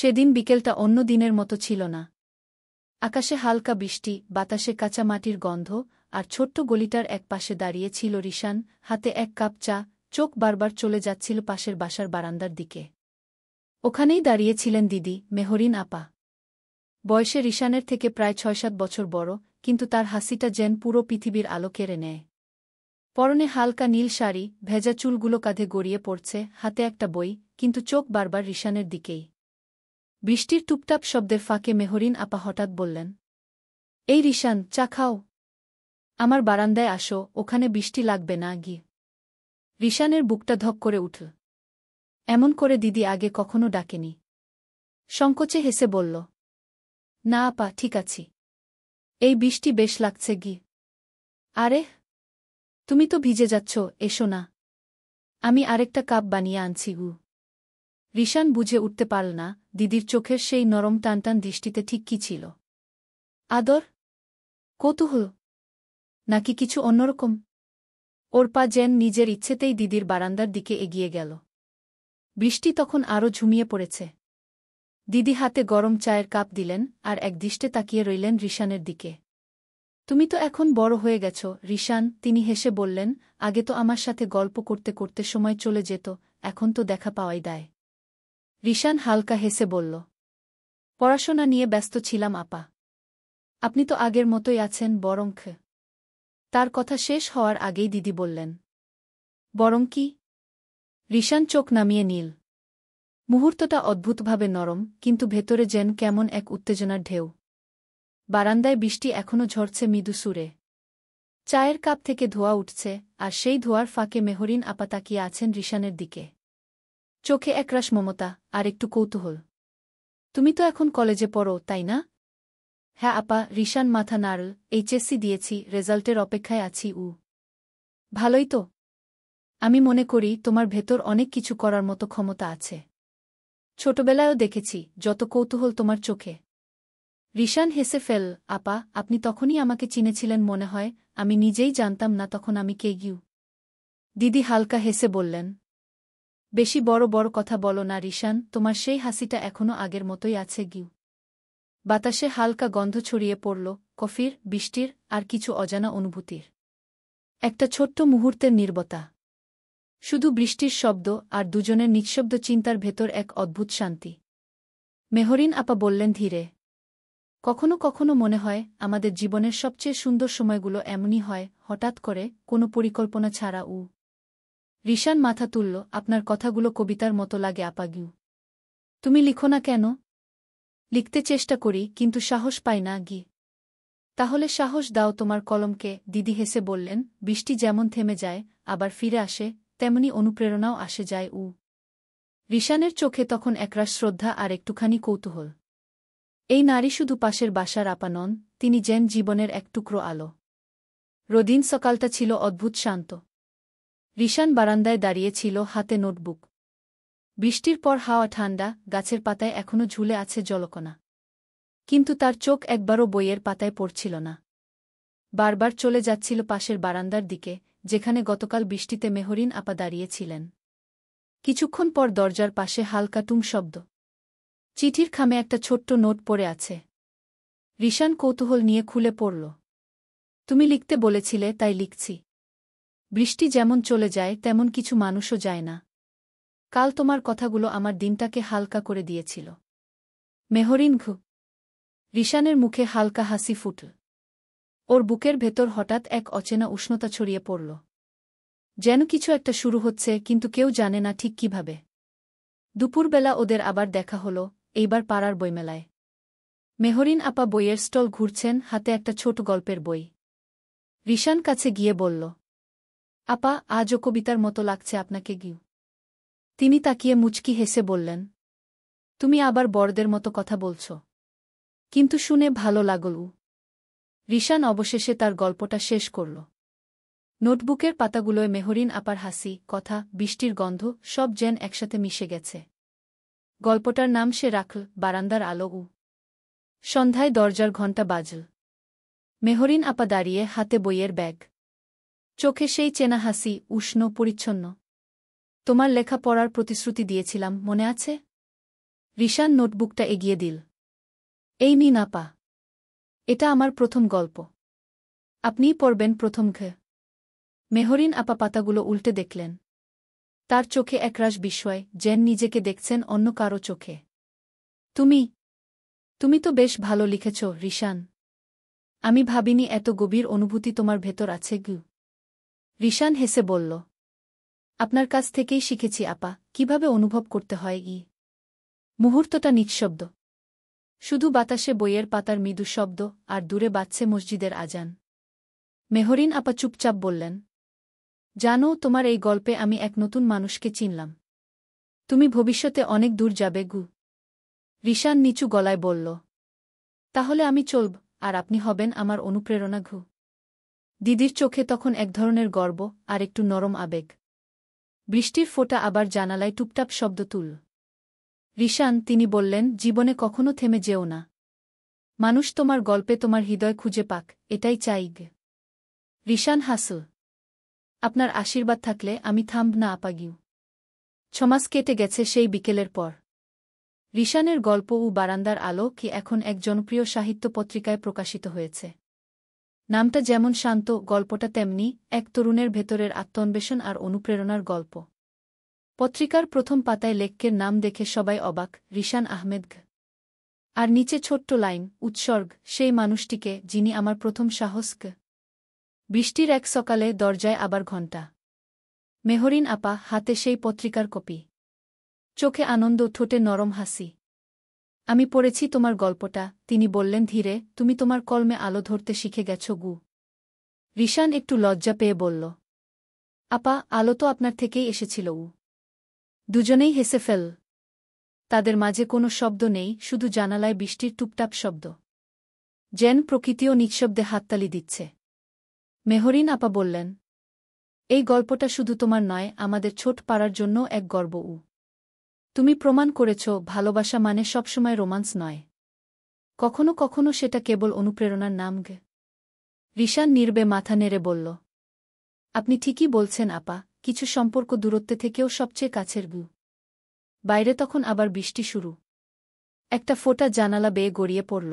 সেদিন বিকেলটা অন্য দিনের মতো ছিল না। আকাশে হালকা বৃষ্টি, বাতাসে কাঁচা মাটির গন্ধ, আর ছোট্ট গলিটার এক পাশে দাঁড়িয়ে ছিল রিশান, হাতে এক কাপ চা, চোখ বারবার চলে যাচ্ছিল পাশের বাসার বারান্দার দিকে। ওখানেই দাঁড়িয়েছিলেন দিদি, মেহরিন আপা। বয়সে রিশানের থেকে প্রায় ৬-৭ বছর বড়, কিন্তু তার হাসিটা যেন পুরো পৃথিবীর আলো কেড়ে নেয়। পরনে হালকা নীল শাড়ি, ভেজা চুলগুলো কাঁধে গড়িয়ে পড়ছে, হাতে একটা বই, কিন্তু চোখ বারবার রিশানের দিকেই। বৃষ্টির টুপটাপ শব্দের ফাঁকে মেহরিন আপা হঠাৎ বললেন, এই রিশান, চা খাও। আমার বারান্দায় আসো, ওখানে বৃষ্টি লাগবে না গি। রিশানের বুকটা ধক করে উঠল। এমন করে দিদি আগে কখনো ডাকেনি। সংকোচে হেসে বলল, না আপা, ঠিক আছি। এই বৃষ্টি বেশ লাগছে গি। আরে, তুমি তো ভিজে যাচ্ছ, এসো না। আমি আরেকটা কাপ বানিয়ে আনছি গু। রিশান বুঝে উঠতে পারল না দিদির চোখের সেই নরম টানটান দৃষ্টিতে ঠিক কী ছিল। আদর? কৌতূহল? নাকি কিছু অন্যরকম? ওর পা যেন নিজের ইচ্ছেতেই দিদির বারান্দার দিকে এগিয়ে গেল। বৃষ্টি তখন আরও ঝুমিয়ে পড়েছে। দিদি হাতে গরম চায়ের কাপ দিলেন, আর একদৃষ্টে তাকিয়ে রইলেন রিশানের দিকে। তুমি তো এখন বড় হয়ে গেছ রিশান, তিনি হেসে বললেন, আগে তো আমার সাথে গল্প করতে করতে সময় চলে যেত, এখন তো দেখা পাওয়াই দায়। রিশান হালকা হেসে বলল, পড়াশোনা নিয়ে ব্যস্ত ছিলাম আপা। আপনি তো আগের মতোই আছেন, বরং। তার কথা শেষ হওয়ার আগেই দিদি বললেন, বরং কি? রিশান চোখ নামিয়ে নীল। মুহূর্তটা অদ্ভুতভাবে নরম, কিন্তু ভেতরে যেন কেমন এক উত্তেজনার ঢেউ। বারান্দায় বৃষ্টি এখনও ঝরছে মৃদু সুরে। চায়ের কাপ থেকে ধোঁয়া উঠছে, আর সেই ধোঁয়ার ফাঁকে মেহরিন আপা তাকিয়ে আছেন রিশানের দিকে। চোখে একরাশ মমতা, আর একটু কৌতূহল। তুমি তো এখন কলেজে পড়ো, তাই না? হ্যাঁ আপা, রিশান মাথা নাড়ল। এইচএসসি দিয়েছি, রেজাল্টের অপেক্ষায় আছি। ভালোই তো। আমি মনে করি তোমার ভেতর অনেক কিছু করার মতো ক্ষমতা আছে। ছোটবেলায়ও দেখেছি যত কৌতূহল তোমার চোখে। রিশান হেসে ফেল, আপা, আপনি তখনই আমাকে চিনেছিলেন মনে হয়, আমি নিজেই জানতাম না তখন আমি কে গিউ। দিদি হালকা হেসে বললেন, বেশি বড় বড় কথা বলো না রিশান, তোমার সেই হাসিটা এখনও আগের মতোই আছে গিউ। বাতাসে হালকা গন্ধ ছড়িয়ে পড়ল, কফির, বৃষ্টির, আর কিছু অজানা অনুভূতির। একটা ছোট্ট মুহূর্তের নীরবতা। শুধু বৃষ্টির শব্দ, আর দুজনের নিঃশব্দ চিন্তার ভেতর এক অদ্ভুত শান্তি। মেহরিন আপা বললেন ধীরে, কখনো কখনো মনে হয় আমাদের জীবনের সবচেয়ে সুন্দর সময়গুলো এমনই হয়, হঠাৎ করে, কোনো পরিকল্পনা ছাড়া। রিশান মাথা তুলল, আপনার কথাগুলো কবিতার মতো লাগে আপা গিউ। তুমি লিখো না কেন? লিখতে চেষ্টা করি, কিন্তু সাহস পাই না গি। তাহলে সাহস দাও তোমার কলমকে, দিদি হেসে বললেন, বৃষ্টি যেমন থেমে যায়, আবার ফিরে আসে, তেমনি অনুপ্রেরণাও আসে যায়। রিশানের চোখে তখন একরাশ শ্রদ্ধা আর একটুখানি কৌতূহল। এই নারী শুধু পাশের বাসার আপা নন, তিনি যেন জীবনের এক টুকরো আলো। রদিন সকালটা ছিল অদ্ভুত শান্ত। রিশান বারান্দায় দাঁড়িয়েছিল, হাতে নোটবুক। বৃষ্টির পর হাওয়া ঠান্ডা, গাছের পাতায় এখনও ঝুলে আছে জলকণা। কিন্তু তার চোখ একবারও বইয়ের পাতায় পড়ছিল না। বারবার চলে যাচ্ছিল পাশের বারান্দার দিকে, যেখানে গতকাল বৃষ্টিতে মেহরিন আপা দাঁড়িয়েছিলেন। কিছুক্ষণ পর দরজার পাশে হালকা টুং শব্দ। চিঠির খামে একটা ছোট্ট নোট পড়ে আছে। রিশান কৌতূহল নিয়ে খুলে পড়ল। তুমি লিখতে বলেছিলে, তাই লিখছি। বৃষ্টি যেমন চলে যায় তেমন কিছু মানুষও যায় না। কাল তোমার কথাগুলো আমার দিনটাকে হালকা করে দিয়েছিল। মেহরিন ঘু। রিশানের মুখে হালকা হাসি ফুটল। ওর বুকের ভেতর হঠাৎ এক অচেনা উষ্ণতা ছড়িয়ে পড়ল। যেন কিছু একটা শুরু হচ্ছে, কিন্তু কেউ জানে না ঠিক কিভাবে। দুপুরবেলা ওদের আবার দেখা হল, এইবার পাড়ার বইমেলায়। মেহরিন আপা বইয়ের স্টল ঘুরছেন, হাতে একটা ছোট গল্পের বই। রিশান কাছে গিয়ে বলল, আপা, আজও কবিতার মতো লাগছে আপনাকে গিউ। তিনি তাকিয়ে মুচকি হেসে বললেন, তুমি আবার বড়দের মতো কথা বলছ। কিন্তু শুনে ভালো লাগল। রিশান অবশেষে তার গল্পটা শেষ করল। নোটবুকের পাতাগুলোয় মেহরিন আপার হাসি, কথা, বৃষ্টির গন্ধ, সব যেন একসাথে মিশে গেছে। গল্পটার নাম সে রাখল বারান্দার আলো। সন্ধ্যায় দরজার ঘণ্টা বাজল। মেহরিন আপা দাঁড়িয়ে, হাতে বইয়ের ব্যাগ। চোখে সেই চেনা হাসি, উষ্ণ, পরিচ্ছন্ন। তোমার লেখা পড়ার প্রতিশ্রুতি দিয়েছিলাম, মনে আছে? রিশান নোটবুকটা এগিয়ে দিল। এই নিন আপা। এটা আমার প্রথম গল্প। আপনিই পড়বেন প্রথম ঘ। মেহরিন আপা পাতাগুলো উল্টে দেখলেন। তার চোখে একরাশ বিস্ময়, যেন নিজেকে দেখছেন অন্য কারো চোখে। তুমি তো বেশ ভালো লিখেছ, রিশান। আমি ভাবিনি এত গভীর অনুভূতি তোমার ভেতর আছে গু। রিশান হেসে বলল, আপনার কাছ থেকেই শিখেছি আপা, কিভাবে অনুভব করতে হয়। মুহূর্তটা নিঃশব্দ। শুধু বাতাসে বইয়ের পাতার মৃদু শব্দ, আর দূরে বাজছে মসজিদের আজান। মেহরিন আপা চুপচাপ বললেন, জানো, তোমার এই গল্পে আমি এক নতুন মানুষকে চিনলাম। তুমি ভবিষ্যতে অনেক দূর যাবে গু। রিশান নিচু গলায় বলল, তাহলে আমি চলব, আর আপনি হবেন আমার অনুপ্রেরণা ঘু। দিদির চোখে তখন এক ধরনের গর্ব আর একটু নরম আবেগ। বৃষ্টির ফোঁটা আবার জানালায় টুপটাপ শব্দ তুল। রিশান, তিনি বললেন, জীবনে কখনো থেমে যেও না। মানুষ তোমার গল্পে তোমার হৃদয় খুঁজে পাক, এটাই চাই গে। রিশান হাসল। আপনার আশীর্বাদ থাকলে আমি থামব না আপা গিউ। 6 মাস কেটে গেছে সেই বিকেলের পর। রিশানের গল্প ও বারান্দার আলো কি এখন এক জনপ্রিয় সাহিত্য পত্রিকায় প্রকাশিত হয়েছে। নামটা যেমন শান্ত, গল্পটা তেমনি এক তরুণের ভেতরের আত্মন্বেষণ আর অনুপ্রেরণার গল্প। পত্রিকার প্রথম পাতায় লেখকের নাম দেখে সবাই অবাক, রিশান আহমেদ ঘ। আর নিচে ছোট্ট লাইন, উৎসর্গ সেই মানুষটিকে যিনি আমার প্রথম সাহস ঘ। বৃষ্টির এক সকালে দরজায় আবার ঘণ্টা। মেহরিন আপা, হাতে সেই পত্রিকার কপি। চোখে আনন্দ, ঠোঁটে নরম হাসি। আমি পড়েছি তোমার গল্পটা, তিনি বললেন ধীরে, তুমি তোমার কলমে আলো ধরতে শিখে গেছ গু। রিশান একটু লজ্জা পেয়ে বলল, আপা, আলো তো আপনার থেকেই এসেছিল উ। দুজনেই হেসে ফেল। তাদের মাঝে কোনো শব্দ নেই, শুধু জানালায় বৃষ্টির টুপটাপ শব্দ। যেন প্রকৃতিও নিঃশব্দে হাততালি দিচ্ছে। মেহরিন আপা বললেন, এই গল্পটা শুধু তোমার নয়, আমাদের ছোট পাড়ার জন্য এক গর্ব উ। তুমি প্রমাণ করেছ, ভালোবাসা মানে সবসময় রোমান্স নয়। কখনো কখনো সেটা কেবল অনুপ্রেরণার নাম গে। রিশান নীরবে মাথা নেড়ে বলল, আপনি ঠিকই বলছেন আপা, কিছু সম্পর্ক দূরত্বে থেকেও সবচেয়ে কাছের গু। বাইরে তখন আবার বৃষ্টি শুরু। একটা ফোঁটা জানালা বেয়ে গড়িয়ে পড়ল।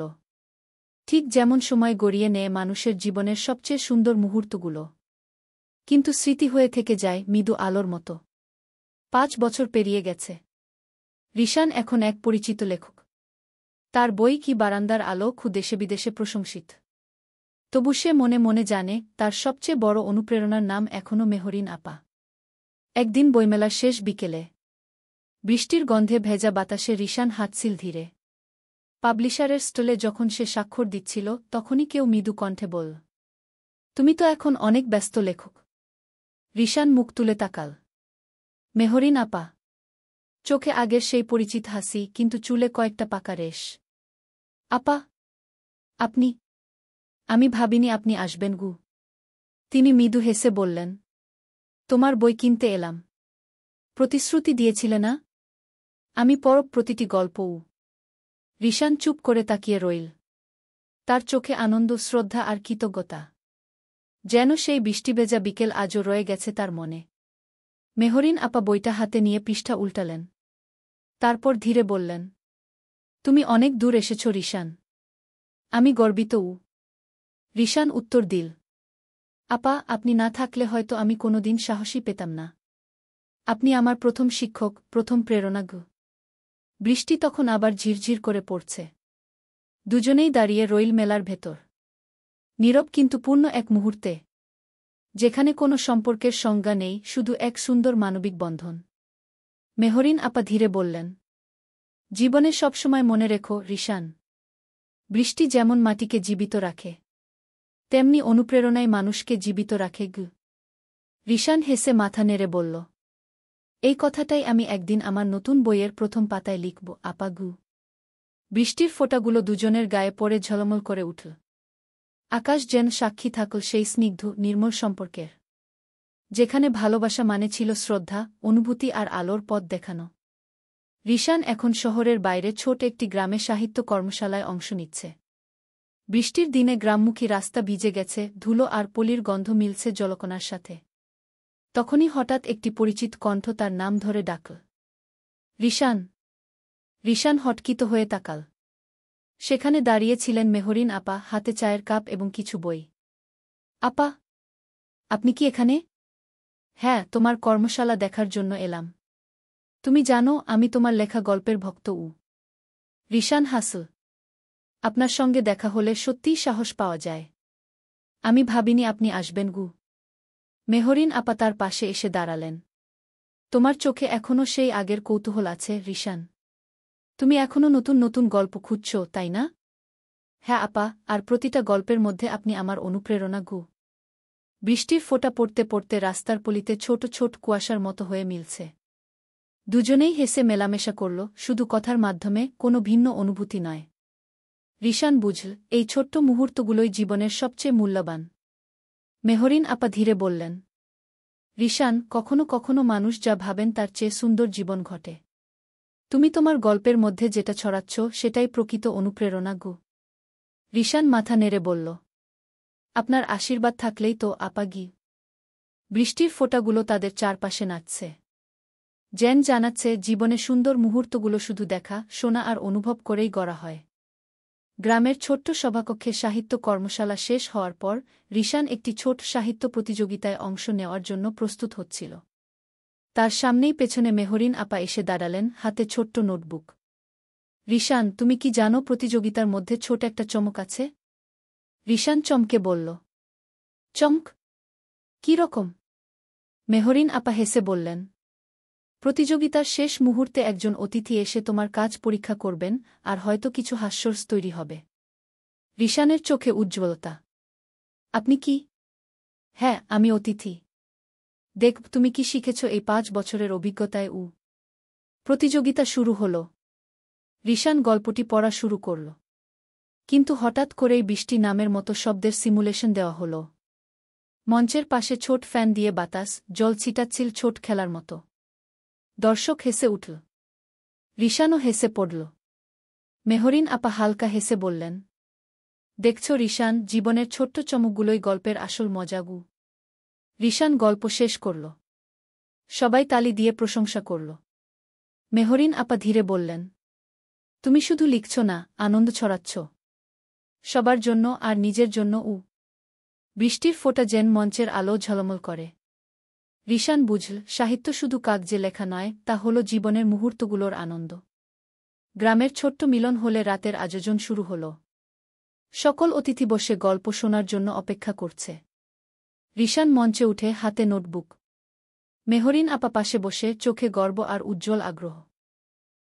ঠিক যেমন সময় গড়িয়ে নেয় মানুষের জীবনের সবচেয়ে সুন্দর মুহূর্তগুলো। কিন্তু স্মৃতি হয়ে থেকে যায় মৃদু আলোর মতো। 5 বছর পেরিয়ে গেছে। রিশান এখন এক পরিচিত লেখক। তার বই কি বারান্দার আলো খু দেশে বিদেশে প্রশংসিত। তবু সে মনে মনে জানে, তার সবচেয়ে বড় অনুপ্রেরণার নাম এখনও মেহরিন আপা। একদিন বইমেলার শেষ বিকেলে। বৃষ্টির গন্ধে ভেজা বাতাসে রিশান হাঁটছিল ধীরে। পাবলিশারের স্টলে যখন সে স্বাক্ষর দিচ্ছিল, তখনই কেউ মৃদু কণ্ঠে বলল, তুমি তো এখন অনেক ব্যস্ত লেখক। রিশান মুখ তুলে তাকাল। মেহরিন আপা। চোখে আগের সেই পরিচিত হাসি, কিন্তু চুলে কয়েকটা পাকা রেশ। আপা, আপনি? আমি ভাবিনি আপনি আসবেন গু। তিনি মৃদু হেসে বললেন, তোমার বই কিনতে এলাম। প্রতিশ্রুতি দিয়েছিলে না? আমি পড়ব প্রতিটি গল্পও। রিশান চুপ করে তাকিয়ে রইল। তার চোখে আনন্দ, শ্রদ্ধা আর কৃতজ্ঞতা। যেন সেই বৃষ্টিভেজা বিকেল আজও রয়ে গেছে তার মনে। মেহরিন আপা বইটা হাতে নিয়ে পৃষ্ঠা উল্টালেন। তারপর ধীরে বললেন, তুমি অনেক দূর এসেছ রিশান। আমি গর্বিত উ। রিশান উত্তর দিল, আপা, আপনি না থাকলে হয়তো আমি কোনোদিন সাহসী পেতাম না। আপনি আমার প্রথম শিক্ষক, প্রথম প্রেরণা গু। বৃষ্টি তখন আবার ঝিরঝির করে পড়ছে। দুজনেই দাঁড়িয়ে রইল মেলার ভেতর। নীরব কিন্তু পূর্ণ এক মুহূর্তে। যেখানে কোনো সম্পর্কের সংজ্ঞা নেই, শুধু এক সুন্দর মানবিক বন্ধন। মেহরিন আপা ধীরে বললেন, জীবনে সবসময় মনে রেখো রিশান, বৃষ্টি যেমন মাটিকে জীবিত রাখে, তেমনি অনুপ্রেরণায় মানুষকে জীবিত রাখে গু। রিশান হেসে মাথা নেড়ে বলল, এই কথাটাই আমি একদিন আমার নতুন বইয়ের প্রথম পাতায় লিখব আপা গু। বৃষ্টির ফোঁটাগুলো দুজনের গায়ে পড়ে ঝলমল করে উঠল। আকাশ যেন সাক্ষী থাকল সেই স্নিগ্ধ, নির্মল সম্পর্কের। যেখানে ভালোবাসা মানে ছিল শ্রদ্ধা, অনুভূতি আর আলোর পথ দেখানো। রিশান এখন শহরের বাইরে ছোট একটি গ্রামে সাহিত্য কর্মশালায় অংশ নিচ্ছে। বৃষ্টির দিনে গ্রামমুখী রাস্তা ভিজে গেছে, ধুলো আর পলির গন্ধ মিলছে জলকণার সাথে। তখনই হঠাৎ একটি পরিচিত কণ্ঠ তার নাম ধরে ডাকল, রিশান। রিশান হটকিত হয়ে তাকাল। সেখানে দাঁড়িয়ে ছিলেন মেহরিন আপা, হাতে চায়ের কাপ এবং কিছু বই। আপা, আপনি কি এখানে? হ্যাঁ, তোমার কর্মশালা দেখার জন্য এলাম। তুমি জানো আমি তোমার লেখা গল্পের ভক্ত। রিশান হাসল। আপনার সঙ্গে দেখা হলে সত্যিই সাহস পাওয়া যায়। আমি ভাবিনি আপনি আসবেন গু। মেহরিন আপা তার পাশে এসে দাঁড়ালেন। তোমার চোখে এখনও সেই আগের কৌতূহল আছে রিশান। তুমি এখনও নতুন নতুন গল্প খুঁজছ, তাই না? হ্যাঁ আপা, আর প্রতিটা গল্পের মধ্যে আপনি আমার অনুপ্রেরণা গু। বৃষ্টির ফোঁটা পড়তে পড়তে রাস্তার পলিতে ছোট ছোট কুয়াশার মতো হয়ে মিলছে। দুজনেই হেসে মেলামেশা করল, শুধু কথার মাধ্যমে, কোনো ভিন্ন অনুভূতি নয়। রিশান বুঝল, এই ছোট্ট মুহূর্তগুলোই জীবনের সবচেয়ে মূল্যবান। মেহরিন আপা ধীরে বললেন, রিশান, কখনো কখনো মানুষ যা ভাবেন তার চেয়ে সুন্দর জীবন ঘটে। তুমি তোমার গল্পের মধ্যে যেটা ছড়াচ্ছ সেটাই প্রকৃত অনুপ্রেরণা গু। রিশান মাথা নেড়ে বলল, আপনার আশীর্বাদ থাকলেই তো আপা গি। বৃষ্টির ফোঁটাগুলো তাদের চারপাশে নাচছে। যেন জানাচ্ছে জীবনে সুন্দর মুহূর্তগুলো শুধু দেখা, শোনা আর অনুভব করেই গড়া হয়। গ্রামের ছোট্ট সভাকক্ষে সাহিত্য কর্মশালা শেষ হওয়ার পর রিশান একটি ছোট সাহিত্য প্রতিযোগিতায় অংশ নেওয়ার জন্য প্রস্তুত হচ্ছিল। তার সামনেই পেছনে মেহরিন আপা এসে দাঁড়ালেন, হাতে ছোট্ট নোটবুক। রিশান, তুমি কি জানো প্রতিযোগিতার মধ্যে ছোট একটা চমক আছে? রিশান চমকে বলল, চমক? কী রকম? মেহরিন আপা হেসে বললেন, প্রতিযোগিতার শেষ মুহূর্তে একজন অতিথি এসে তোমার কাজ পরীক্ষা করবেন, আর হয়তো কিছু হাস্যরস তৈরি হবে। রিশানের চোখে উজ্জ্বলতা। আপনি কি? হ্যাঁ, আমি অতিথি। দেখ তুমি কি শিখেছ এই 5 বছরের অভিজ্ঞতায়। প্রতিযোগিতা শুরু হল। রিশান গল্পটি পড়া শুরু করল। কিন্তু হঠাৎ করেই বৃষ্টি নামের মতো শব্দের সিমুলেশন দেওয়া হল। মঞ্চের পাশে ছোট ফ্যান দিয়ে বাতাস, জল ছিটাচ্ছিল ছোট খেলার মতো। দর্শক হেসে উঠল। রিশানও হেসে পড়ল। মেহরিন আপা হালকা হেসে বললেন, দেখছ রিশান, জীবনের ছোট্ট চমকগুলোই গল্পের আসল মজাগু। রিশান গল্প শেষ করল। সবাই তালি দিয়ে প্রশংসা করল। মেহরিন আপা ধীরে বললেন, তুমি শুধু লিখছ না, আনন্দ ছড়াচ্ছ। সবার জন্য আর নিজের জন্য। বৃষ্টির ফোঁটা যেন মঞ্চের আলো ঝলমল করে। রিশান বুঝল, সাহিত্য শুধু কাগজে লেখা নয়, তা হল জীবনের মুহূর্তগুলোর আনন্দ। গ্রামের ছোট্ট মিলন হলে রাতের আয়োজন শুরু হল। সকল অতিথি বসে গল্প শোনার জন্য অপেক্ষা করছে। রিশান মঞ্চে উঠে, হাতে নোটবুক। মেহরিন আপা পাশে বসে, চোখে গর্ব আর উজ্জ্বল আগ্রহ।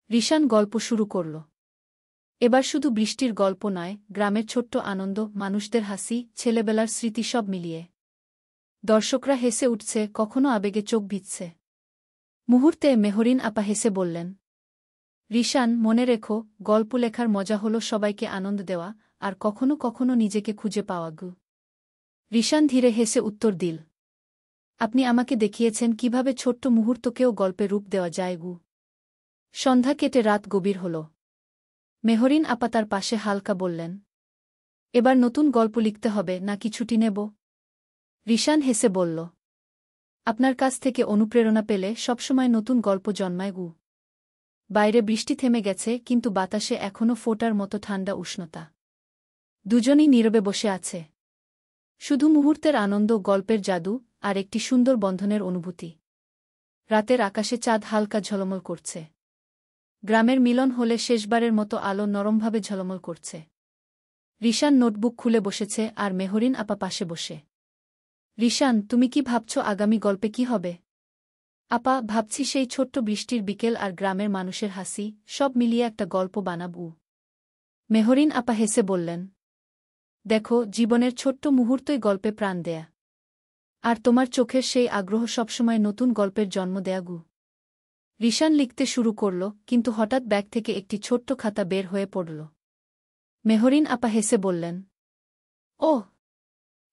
রিশান গল্প শুরু করল। এবার শুধু বৃষ্টির গল্প নয়, গ্রামের ছোট্ট আনন্দ, মানুষদের হাসি, ছেলেবেলার স্মৃতি সব মিলিয়ে। দর্শকরা হেসে উঠছে, কখনো আবেগে চোখ ভিজছে। মুহূর্তে মেহরিন আপা হেসে বললেন, রিশান, মনে রেখো, গল্প লেখার মজা হল সবাইকে আনন্দ দেওয়া, আর কখনো কখনো নিজেকে খুঁজে পাওয়া গু। রিশান ধীরে হেসে উত্তর দিল, আপনি আমাকে দেখিয়েছেন কিভাবে ছোট্ট মুহূর্তকেও গল্পে রূপ দেওয়া যায় গু। সন্ধ্যা কেটে রাত গভীর হল। মেহরিন আপা তার পাশে হালকা বললেন, এবার নতুন গল্প লিখতে হবে নাকি ছুটি নেব? রিশান হেসে বলল, আপনার কাছ থেকে অনুপ্রেরণা পেলে সবসময় নতুন গল্প জন্মায় গু। বাইরে বৃষ্টি থেমে গেছে, কিন্তু বাতাসে এখনও ফোঁটার মতো ঠান্ডা উষ্ণতা। দুজনই নীরবে বসে আছে। শুধু মুহূর্তের আনন্দ, গল্পের জাদু, আর একটি সুন্দর বন্ধনের অনুভূতি। রাতের আকাশে চাঁদ হালকা ঝলমল করছে। গ্রামের মিলন হলে শেষবারের মতো আলো নরমভাবে ঝলমল করছে। রিশান নোটবুক খুলে বসেছে, আর মেহরিন আপা পাশে বসে। রিশান, তুমি কি ভাবছ আগামী গল্পে কি হবে? আপা, ভাবছি সেই ছোট্ট বৃষ্টির বিকেল আর গ্রামের মানুষের হাসি, সব মিলিয়ে একটা গল্প বানাব। মেহরিন আপা হেসে বললেন, দেখো, জীবনের ছোট্ট মুহূর্তই গল্পে প্রাণ দেয়া। আর তোমার চোখের সেই আগ্রহ সবসময় নতুন গল্পের জন্ম দেয়া গু। রিশান লিখতে শুরু করল, কিন্তু হঠাৎ ব্যাগ থেকে একটি ছোট্ট খাতা বের হয়ে পড়ল। মেহরিন আপা হেসে বললেন, ওহ,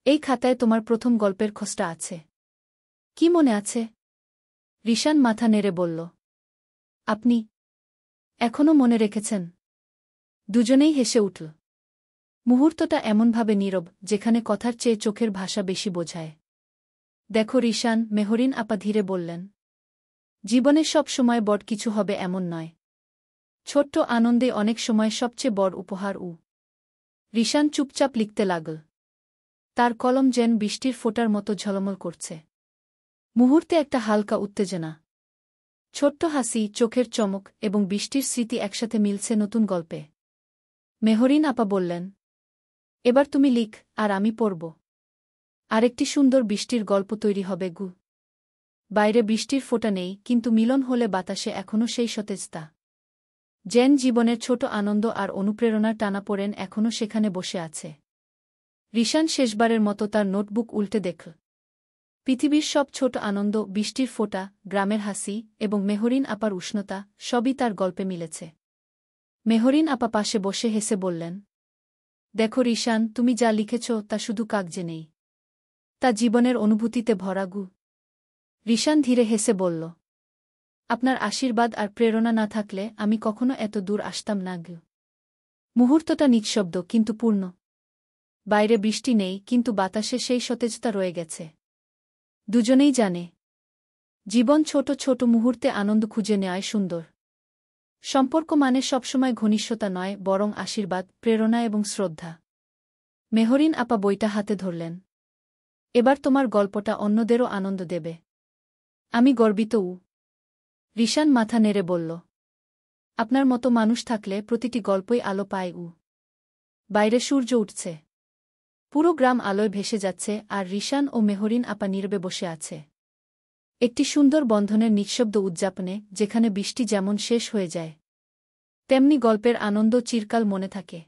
এই খাতায় তোমার প্রথম গল্পের খোঁজটা আছে। কি মনে আছে? রিশান মাথা নেড়ে বলল, আপনি এখনও মনে রেখেছেন? দুজনেই হেসে উঠল। মুহূর্তটা এমনভাবে নীরব, যেখানে কথার চেয়ে চোখের ভাষা বেশি বোঝায়। দেখো রিশান, মেহরিন আপা ধীরে বললেন, জীবনে সব সময় বড় কিছু হবে এমন নয়। ছোট ছোট্ট আনন্দে অনেক সময় সবচেয়ে বড় উপহার রিশান চুপচাপ লিখতে লাগল। তার কলম যেন বৃষ্টির ফোঁটার মতো ঝলমল করছে। মুহূর্তে একটা হালকা উত্তেজনা, ছোট্ট হাসি, চোখের চমক এবং বৃষ্টির স্মৃতি একসাথে মিলছে নতুন গল্পে। মেহরিন আপা বললেন, এবার তুমি লিখ, আর আমি পড়ব। আরেকটি সুন্দর বৃষ্টির গল্প তৈরি হবে বাইরে বৃষ্টির ফোঁটা নেই, কিন্তু মিলন হলে বাতাসে এখনও সেই সতেজতা। যেন জীবনের ছোট আনন্দ আর অনুপ্রেরণার টানাপোড়েন এখনও সেখানে বসে আছে। রিশান শেষবারের মতো তার নোটবুক উল্টে দেখল। পৃথিবীর সব ছোট আনন্দ, বৃষ্টির ফোঁটা, গ্রামের হাসি এবং মেহরিন আপার উষ্ণতা সবই তার গল্পে মিলেছে। মেহরিন আপা পাশে বসে হেসে বললেন, দেখো রিশান, তুমি যা লিখেছ তা শুধু কাগজে নেই, তা জীবনের অনুভূতিতে ভরা রিশান ধীরে হেসে বলল, আপনার আশীর্বাদ আর প্রেরণা না থাকলে আমি কখনো এত দূর আসতাম না। মুহূর্তটা নিঃশব্দ কিন্তু পূর্ণ। বাইরে বৃষ্টি নেই, কিন্তু বাতাসে সেই সতেজতা রয়ে গেছে। দুজনেই জানে, জীবন ছোট ছোট মুহূর্তে আনন্দ খুঁজে নেওয়ায় সুন্দর। সম্পর্ক মানে সবসময় ঘনিষ্ঠতা নয়, বরং আশীর্বাদ, প্রেরণা এবং শ্রদ্ধা। মেহরিন আপা বইটা হাতে ধরলেন। এবার তোমার গল্পটা অন্যদেরও আনন্দ দেবে। আমি গর্বিত রিশান মাথা নেড়ে বলল, আপনার মতো মানুষ থাকলে প্রতিটি গল্পই আলো পায় বাইরে সূর্য উঠছে, পুরো গ্রাম আলোয় ভেসে যাচ্ছে, আর রিশান ও মেহরিন আপা নীরবে বসে আছে একটি সুন্দর বন্ধনের নিঃশব্দ উদযাপনে, যেখানে বৃষ্টি যেমন শেষ হয়ে যায়, তেমনি গল্পের আনন্দ চিরকাল মনে থাকে।